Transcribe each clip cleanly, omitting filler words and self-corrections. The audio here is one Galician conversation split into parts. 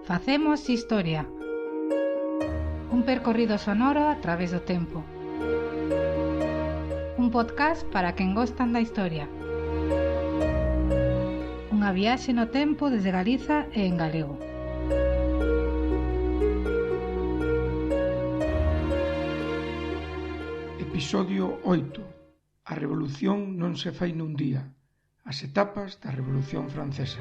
Facemos historia. Un percorrido sonoro a través do tempo. Un podcast para quen gostan da historia. Unha viaxe no tempo desde Galiza e en galego. Episodio 8. A revolución non se fai nun día. As etapas da Revolución Francesa.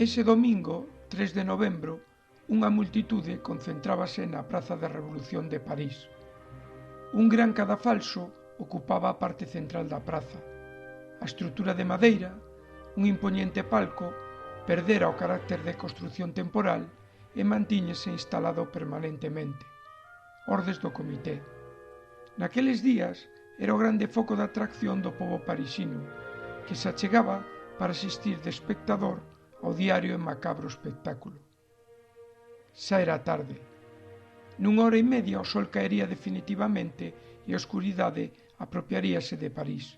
Ese domingo, 3 de novembro, unha multitude concentrábase na Praza da Revolución de París. Un gran cadafalso ocupaba a parte central da praza. A estrutura de madeira, un impoñente palco, perdera o carácter de construción temporal e mantíñese instalado permanentemente. Ordes do comité. Naqueles días era o grande foco de atracción do pobo parisino, que se achegaba para asistir de espectador ao diario e macabro espectáculo. Xa era tarde. Nunha hora e media o sol caería definitivamente e a oscuridade apropiaríase de París.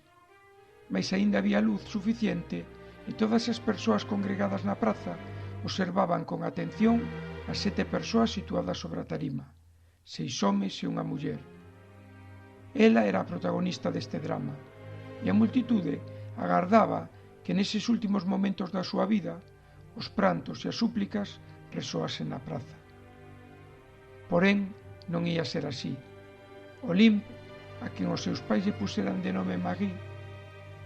Mais aínda había luz suficiente e todas as persoas congregadas na praza observaban con atención as 7 persoas situadas sobre a tarima, 6 homes e unha muller. Ela era a protagonista deste drama e a multitude agardaba que neses últimos momentos da súa vida os prantos e as súplicas resoasen na praza. Porén, non ia ser así. Olympe, a quen os seus pais lle puseran de nome Marie,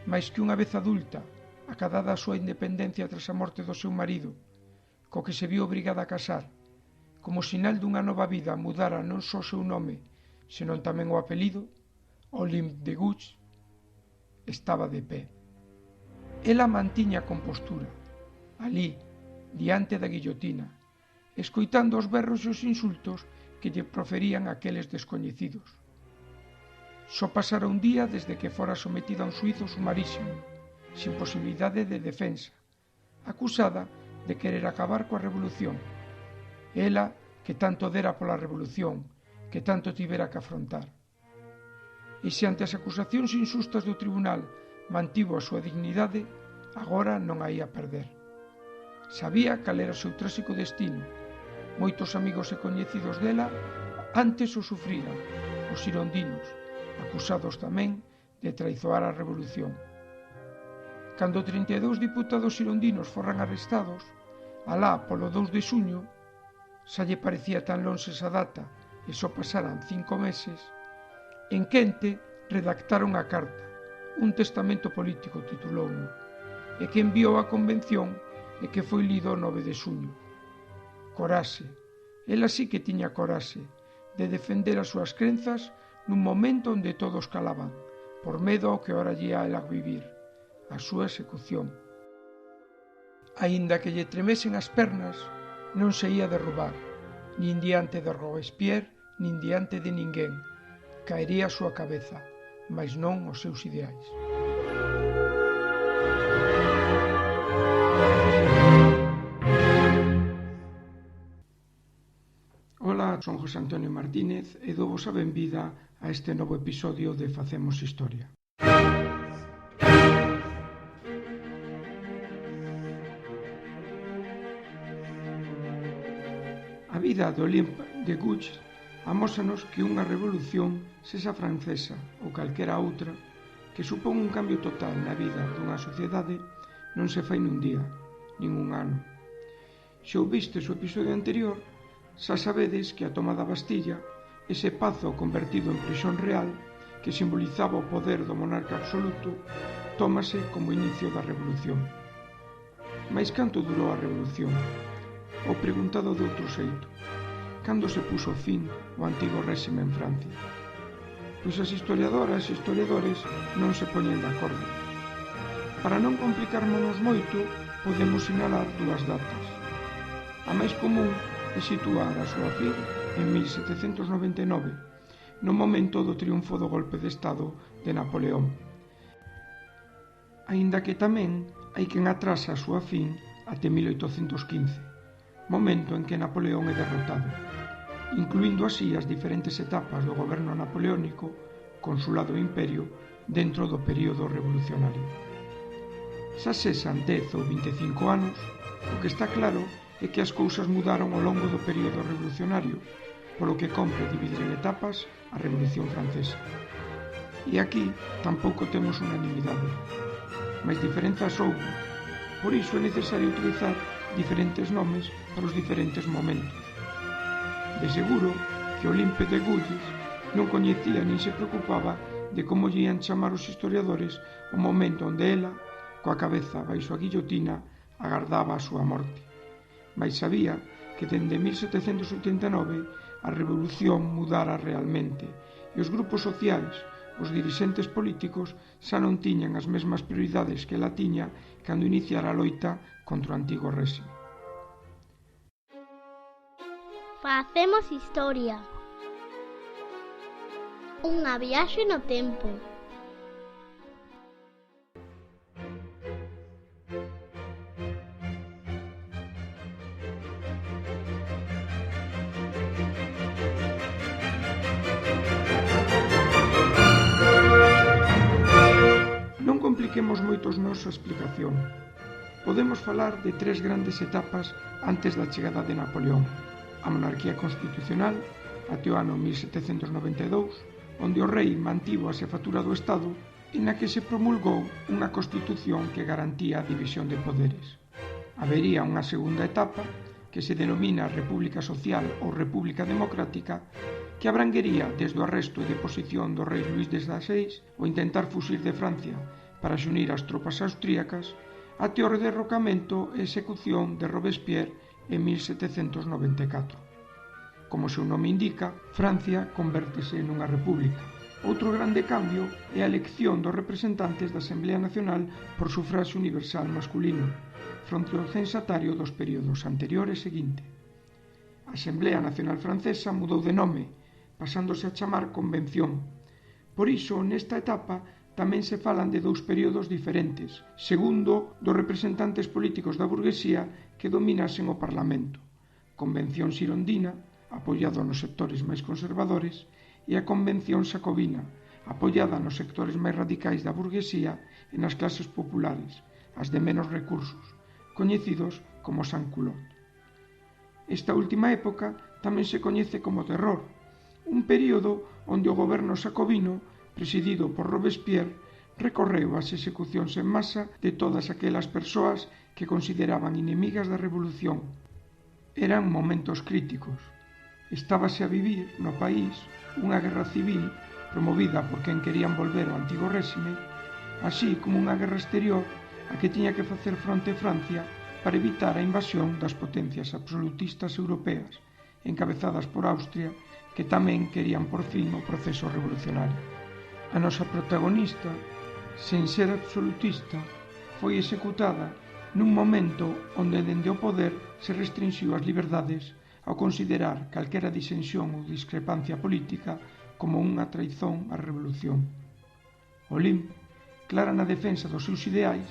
máis que unha vez adulta, acadada a súa independencia tras a morte do seu marido, co que se viu obrigada a casar, como sinal dunha nova vida mudara non só o seu nome, senón tamén o apelido, Olympe de Gouges, estaba de pé. Ela mantiña a compostura, alí, diante da guillotina, escoitando os berros e os insultos que lle proferían aqueles descoñecidos. Só pasara un día desde que fora sometida a un xuízo sumarísimo, sin posibilidade de defensa, acusada de querer acabar coa revolución. Ela, que tanto dera pola revolución, que tanto tivera que afrontar. E se ante as acusacións injustas do tribunal mantivo a súa dignidade, agora non a ia perder. Sabía cal era o seu tráxico destino. Moitos amigos e coñecidos dela antes o sufriran, os irondinos, acusados tamén de traizoar a revolución. Cando 32 diputados irondinos foran arrestados, alá polo 2 de xuño, xa lle parecía tan lonxe esa data e só pasaran 5 meses, en quente redactaron a carta, un testamento político titulouno, e que enviou á convención e que foi lido o 9 de xuño. Coraxe. Ela sí que tiña coraxe de defender as súas crenzas nun momento onde todos calaban, por medo ao que ora lle a ela vivir, a súa execución. Aínda que lle tremesen as pernas, non se ia derrubar, nin diante de Robespierre, nin diante de ninguén. Caería a súa cabeza, mas non os seus ideais. Ola, son José Antonio Martínez e dou-vos a benvida a este novo episodio de Facemos Historia. A vida de Olympe de Gouges amósanos que unha revolución, sexa francesa ou calquera outra, que supón un cambio total na vida dunha sociedade, non se fai nun día, nin un ano. Se ouvistes o episodio anterior, xa sabedes que a toma da Bastilla, ese pazo convertido en prisión real, que simbolizaba o poder do monarca absoluto, tómase como inicio da revolución. Mais canto durou a revolución? Ou preguntado de outro xeito, cando se puso fin ao antigo réxime en Francia? Pois as historiadoras e historiadores non se poñen de acordo. Para non complicarmonos moito, podemos sinalar 2 datas. A máis común é situar a súa fin en 1799, no momento do triunfo do golpe de Estado de Napoleón. Aínda que tamén hai quen atrasa a súa fin até 1815, momento en que Napoleón é derrotado, incluindo así as diferentes etapas do goberno napoleónico, consulado e imperio, dentro do período revolucionario. Xa sexan 10 ou 25 anos, o que está claro é que as cousas mudaron ao longo do período revolucionario, polo que compre dividir en etapas a Revolución Francesa. E aquí tampouco temos unanimidade, mas diferenzas houbo, por iso é necesario utilizar diferentes nomes para os diferentes momentos. De seguro que Olympe de Gouges non coñecía nin se preocupaba de como lle ian chamar os historiadores o momento onde ela, coa cabeza baixo a guillotina, agardaba a súa morte. Mais sabía que dende 1789 a revolución mudara realmente e os grupos sociais, os dirixentes políticos, xa non tiñan as mesmas prioridades que ela tiña cando iniciara a loita contra o antigo réxime. Facemos historia. Unha viaxe no tempo. Non compliquemos moito a nosa explicación. Podemos falar de tres grandes etapas antes da chegada de Napoleón: a monarquía constitucional, até o ano 1792, onde o rei mantivo a xefatura do Estado e na que se promulgou unha constitución que garantía a división de poderes. Habería unha segunda etapa, que se denomina República Social ou República Democrática, que abranguería desde o arresto e deposición do rei Luís XVI, o intentar fuxir de Francia para xunir as tropas austríacas, até o derrocamento e execución de Robespierre en 1794. Como o seu nome indica, Francia convértese nunha república. Outro grande cambio é a elección dos representantes da Asamblea Nacional por sufraxio universal masculino, fronte ao censatario dos períodos anterior e seguinte. A Asamblea Nacional Francesa mudou de nome, pasándose a chamar Convención. Por iso, nesta etapa, tamén se falan de dous períodos diferentes, segundo dos representantes políticos da burguesía que dominasen o Parlamento: Convención Xirondina, apoiado nos sectores máis conservadores, e a Convención Xacobina, apoiada nos sectores máis radicais da burguesía e nas clases populares, as de menos recursos, coñecidos como Sans-Culotte. Esta última época tamén se coñece como Terror, un período onde o goberno xacobino, presidido por Robespierre, recorreu ás execucións en masa de todas aquelas persoas que consideraban inimigas da revolución. Eran momentos críticos. Estábase a vivir no país unha guerra civil promovida por quen querían volver ao antigo réxime, así como unha guerra exterior a que tiña que facer fronte Francia para evitar a invasión das potencias absolutistas europeas, encabezadas por Austria, que tamén querían por fin o proceso revolucionario. A nosa protagonista, sen ser absolutista, foi executada nun momento onde dende o poder se restrinxiu as liberdades ao considerar calquera disensión ou discrepancia política como unha traizón á revolución. Olympe, clara na defensa dos seus ideais,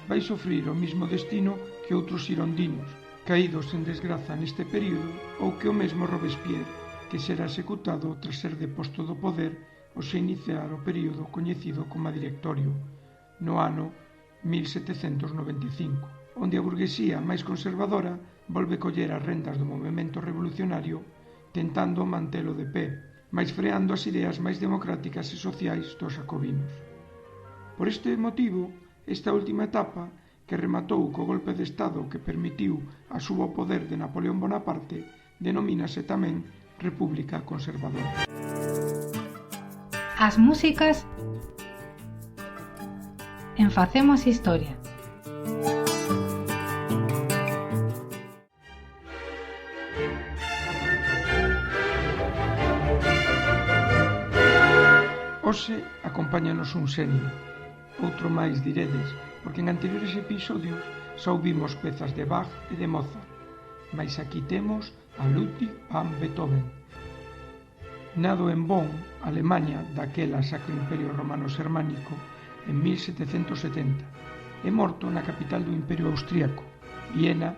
vai sofrir o mesmo destino que outros xirondinos, caídos en desgraza neste período, ou que o mesmo Robespierre, que será executado tras ser deposto do poder ao se iniciar o período coñecido como Directorio, no ano 1795, onde a burguesía máis conservadora volve coller as rendas do movemento revolucionario tentando mantelo de pé, mais freando as ideas máis democráticas e sociais dos xacobinos. Por este motivo, esta última etapa, que rematou co golpe de Estado que permitiu a suba ao poder de Napoleón Bonaparte, denomínase tamén República Conservadora. As músicas en Facemos Historia. Hoxe acompáñanos un xenio, outro máis diredes, porque en anteriores episodios xa ouvimos pezas de Bach e de Mozart, mas aquí temos a Ludwig van Beethoven, Nado en Bonn, Alemaña, daquela Sacro Imperio Romano Xermánico, en 1770, e morto na capital do Imperio Austríaco, Viena,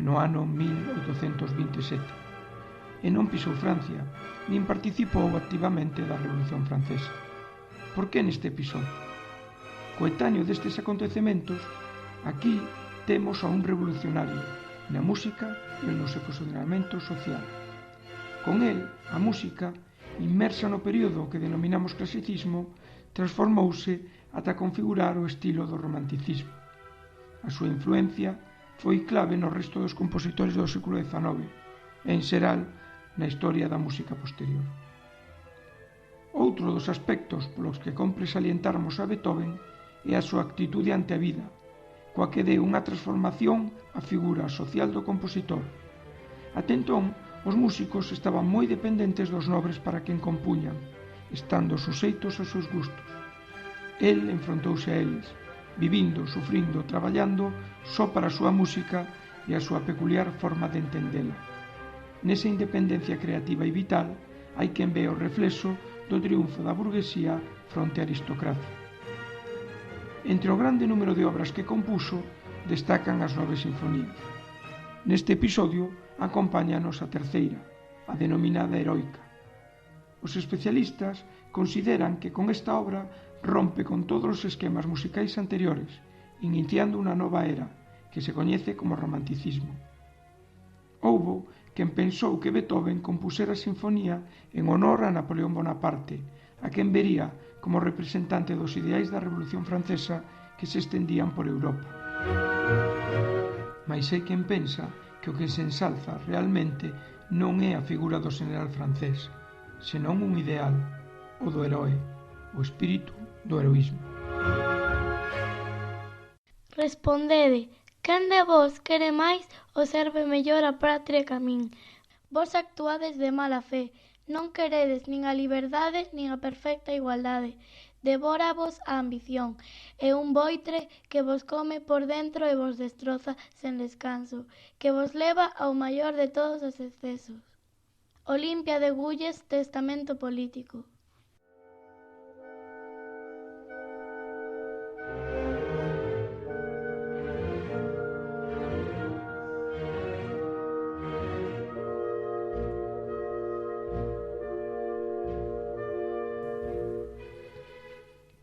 no ano 1827. E non pisou Francia, nin participou activamente da Revolución Francesa. Por que neste episodio? Coetáneo destes acontecementos, aquí temos a un revolucionario na música e no seu funcionamento social. Con el, a música, inmersa no período que denominamos clasicismo, transformouse ata configurar o estilo do romanticismo. A súa influencia foi clave no resto dos compositores do século XIX e, en xeral, na historia da música posterior. Outro dos aspectos polos que compre salientarmos a Beethoven é a súa actitude ante a vida, coa que deu unha transformación á figura social do compositor. Até entón, os músicos estaban moi dependentes dos nobres para quen compuñan, estando suxeitos aos seus gustos. El enfrontouse a eles, vivindo, sufrindo, traballando só para a súa música e a súa peculiar forma de entendela. Nesa independencia creativa e vital hai quen ve o reflexo do triunfo da burguesía fronte á aristocracia. Entre o grande número de obras que compuxo destacan as 9 sinfonías. Neste episodio acompáñanos a terceira, a denominada Heroica. Os especialistas consideran que con esta obra rompe con todos os esquemas musicais anteriores, iniciando unha nova era, que se coñece como romanticismo. Houbo quen pensou que Beethoven compusera a sinfonía en honor a Napoleón Bonaparte, a quen vería como representante dos ideais da Revolución Francesa que se estendían por Europa. Mais hai quen pensa que o que se ensalza realmente non é a figura do xeneral francés, senón un ideal, o do heroe, o espírito do heroísmo. Respondede, quen de vos quere máis ou serve mellor a patria que a min? Vos actuades de mala fe, non queredes nin a liberdade nin a perfecta igualdade. Devóravos a ambición, e un boitre que vos come por dentro e vos destroza sen descanso, que vos leva ao maior de todos os excesos. Olimpia de Gulles, testamento político.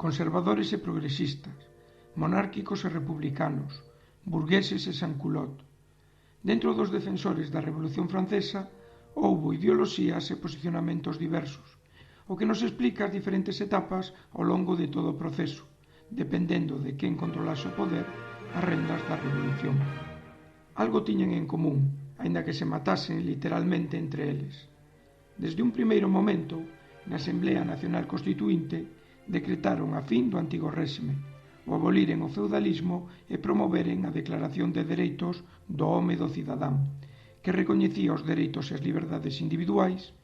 Conservadores e progresistas, monárquicos e republicanos, burgueses e sanculot. Dentro dos defensores da Revolución Francesa houbo ideoloxías e posicionamentos diversos, o que nos explica as diferentes etapas ao longo de todo o proceso, dependendo de quen controlase o poder as rendas da Revolución. Algo tiñen en común, aínda que se matasen literalmente entre eles. Desde un primeiro momento, na Asamblea Nacional Constituínte, decretaron a fin do antigo réxime, o aboliren o feudalismo e promoveren a Declaración de Dereitos do Home e do Cidadán, que recoñecía os dereitos e as liberdades individuais,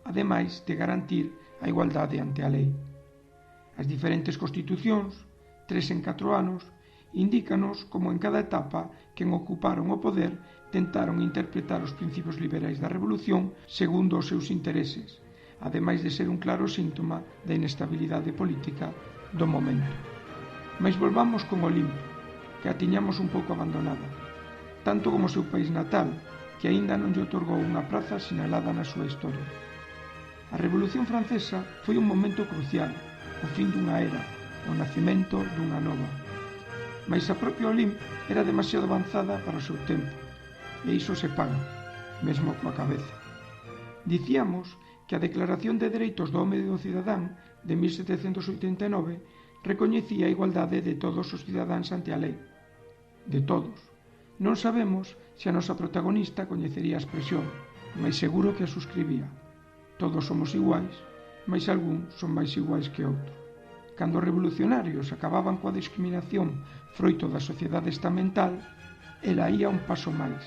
ademais de garantir a igualdade ante a lei. As diferentes constitucións, 3 en 4 anos, indícanos como en cada etapa quen ocuparon o poder tentaron interpretar os principios liberais da Revolución segundo os seus intereses, ademais de ser un claro síntoma da inestabilidade política do momento. Mais volvamos con Olimpo, que a tiñamos un pouco abandonada, tanto como o seu país natal, que aínda non lle otorgou unha praza sinalada na súa historia. A Revolución Francesa foi un momento crucial, o fin dunha era, o nacemento dunha nova. Mais a propia Olimpo era demasiado avanzada para o seu tempo, e iso se paga, mesmo coa cabeza. Dicíamos que a Declaración de Dereitos do Home e do Cidadán de 1789 recoñecía a igualdade de todos os cidadáns ante a lei. De todos. Non sabemos se a nosa protagonista coñecería a expresión, mais seguro que a suscribía. Todos somos iguais, mas algúns son máis iguais que outros. Cando os revolucionarios acababan coa discriminación froito da sociedade estamental, ela ia un paso máis,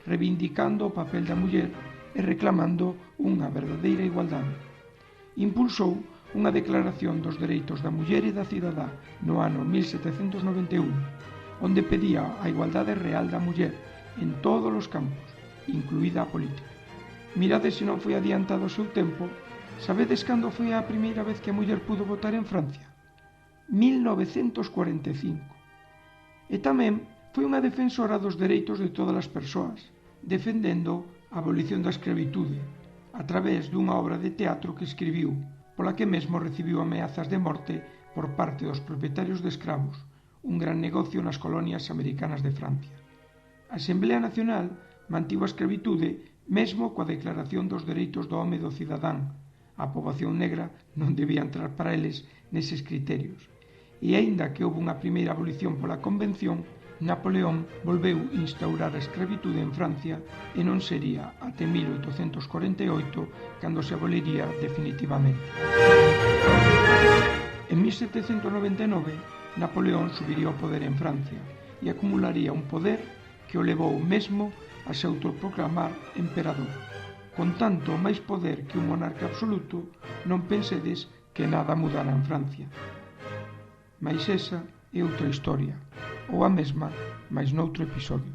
reivindicando o papel da muller e reclamando unha verdadeira igualdade. Impulsou unha declaración dos dereitos da muller e da cidadá no ano 1791, onde pedía a igualdade real da muller en todos os campos, incluída a política. Mirade se non foi adiantado o seu tempo, Sabedes cando foi a primeira vez que a muller pudo votar en Francia? 1945. E tamén foi unha defensora dos dereitos de todas as persoas, defendendo a abolición da escravitude, a través dunha obra de teatro que escribiu, pola que mesmo recibiu ameazas de morte por parte dos propietarios de escravos, un gran negocio nas colonias americanas de Francia. A Asamblea Nacional mantivo a escravitude mesmo coa Declaración dos Dereitos do Home e do Cidadán. A poboación negra non debía entrar para eles neses criterios. E aínda que houve unha primeira abolición pola Convención, Napoleón volveu instaurar a escravitude en Francia e non sería até 1848 cando se aboliría definitivamente. En 1799, Napoleón subiría ao poder en Francia e acumularía un poder que o levou mesmo a se autoproclamar emperador. Con tanto máis poder que un monarca absoluto, non pensedes que nada mudara en Francia. Mais esa é outra historia, ou a mesma, mais noutro episodio.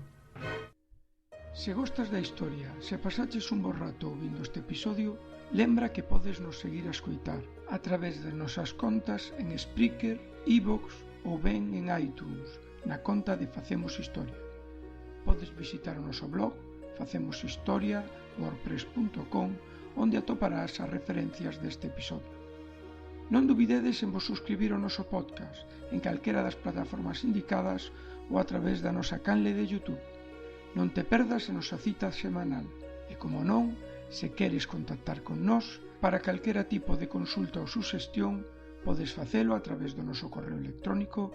Se gostas da historia, se pasaches un bo rato ouvindo este episodio, lembra que podes nos seguir a escoitar a través de nosas contas en Spreaker, iVoox ou ben en iTunes, na conta de Facemos Historia. Podes visitar o noso blog facemoshistoria.wordpress.com, onde atoparás as referencias deste episodio. Non dubidedes en vos suscribir ao noso podcast en calquera das plataformas indicadas ou a través da nosa canle de YouTube. Non te perdas a nosa cita semanal e, como non, se queres contactar con nós para calquera tipo de consulta ou suxestión, podes facelo a través do noso correo electrónico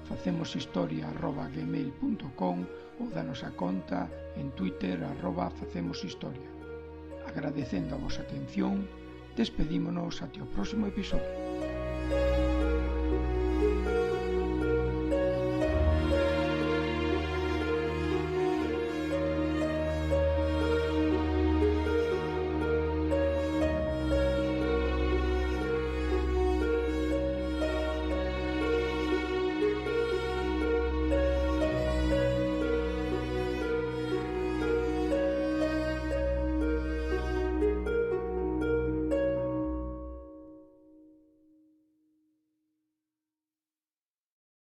facemoshistoria@gmail.com ou da nosa conta en Twitter @facemoshistoria. Agradecendo a vosa atención, despedímonos até o próximo episodio.